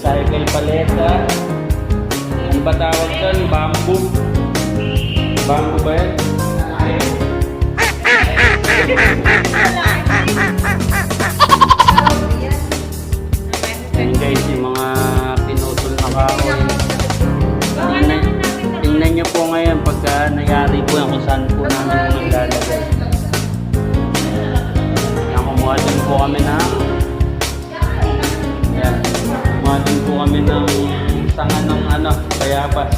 Recycle paleta. Ano ba tawag doon? Bamboo. Bamboo ba yan? Yan guys, yung mga pinutol na kahoy. Tingnan nyo po ngayon pagka nangyari po yan kung saan po namin po naglalagay. Yan, kumuha din po kami ng sanga ng bayabas.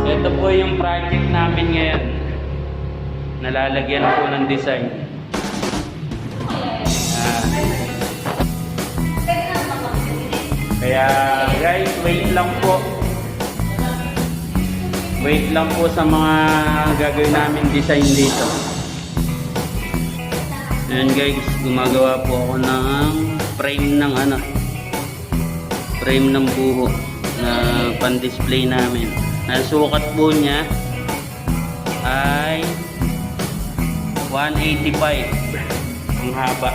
Ito po yung project namin ngayon. Nalalagyan po ng design. Kaya guys, wait lang po. Wait lang po sa mga gagawin namin design dito. Ayan guys, gumagawa po ako ng frame ng frame ng buho na pan-display namin. Ang sukat po niya ay 185 ang haba.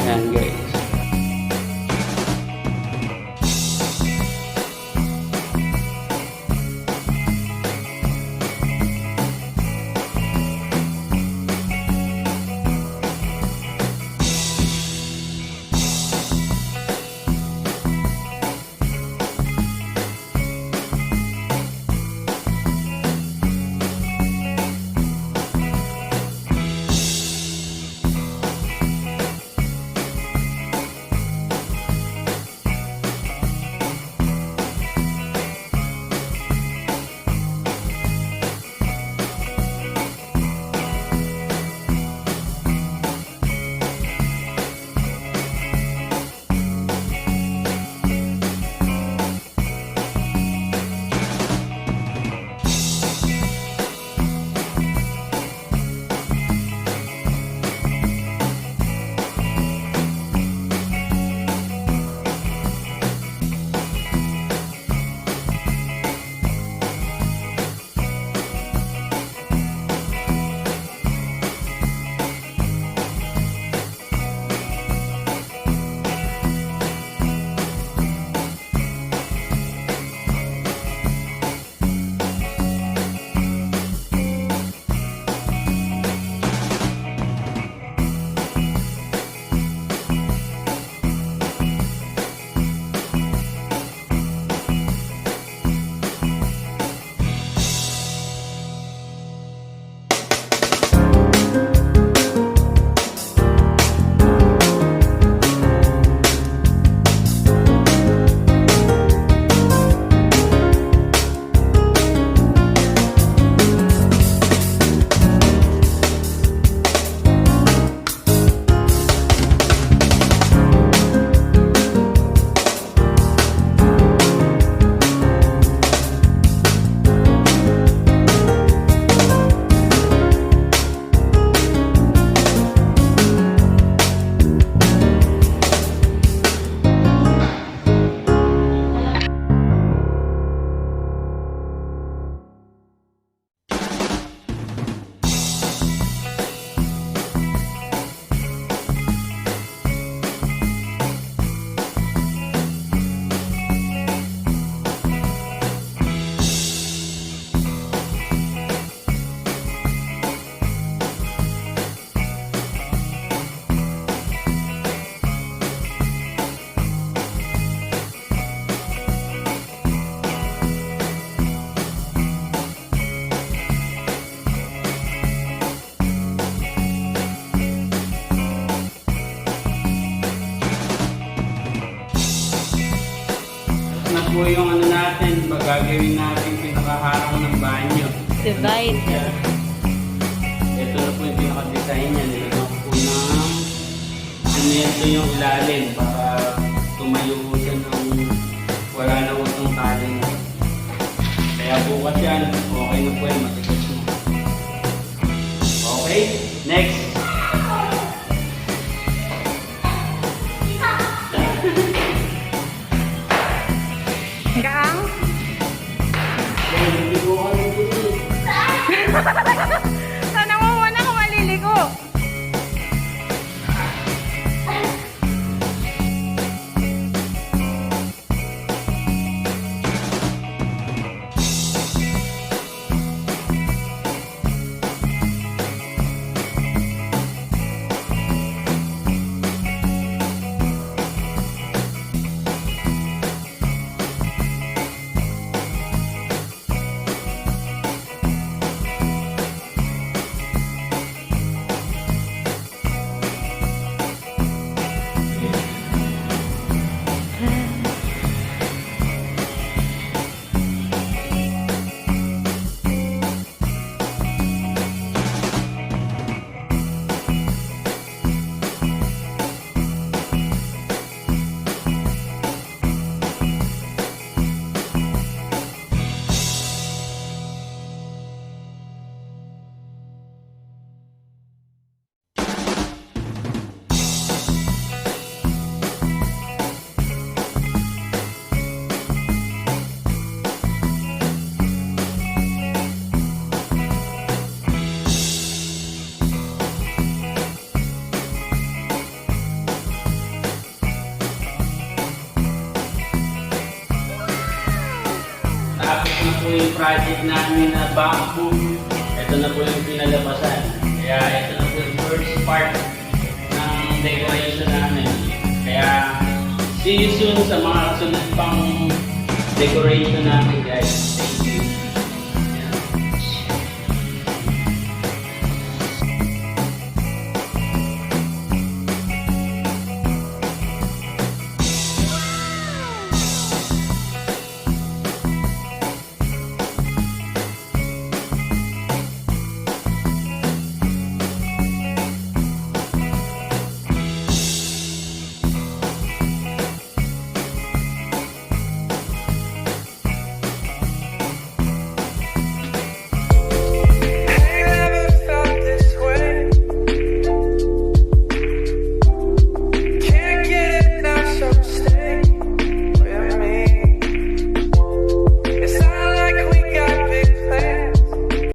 Ayan guys. po yung natin, gagawin natin pinakaharang ng banyo. Divide. Ito na po yung pinaka-design niya. Nilagyan ko po ng simento yung ilalim para tumayo po siya ng wala na utong tali mo. Kaya bukas yan, okay na po yan, matigas mo. Okay, next. Gaang? Sana mo muna kung maliligo. po yung project namin na bamboo. Ito na po yung pinalabasan. Kaya ito na po yung first part ng decoration namin. Kaya see you soon sa mga sunod pang decoration namin guys. Thank you.